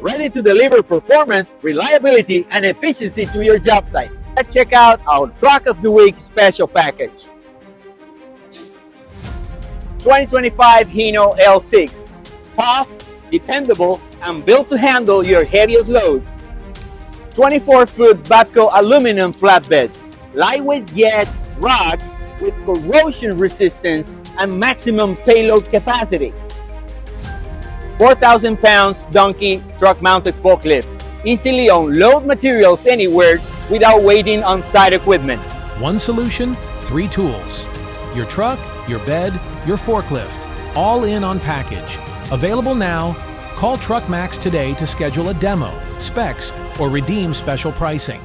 ready to deliver performance, reliability, and efficiency to your job site. Let's check out our Truck of the Week special package. 2025 Hino L6. Tough, dependable, and built to handle your heaviest loads. 24-foot BABCO aluminum flatbed. Lightweight yet rugged with corrosion resistance and maximum payload capacity. 4,000 pounds donkey truck mounted forklift. Easily unload materials anywhere without waiting on site equipment. One solution, 3 tools. Your truck, your bed, your forklift, all in on package. Available now. Call TruckMax today to schedule a demo, specs, or redeem special pricing.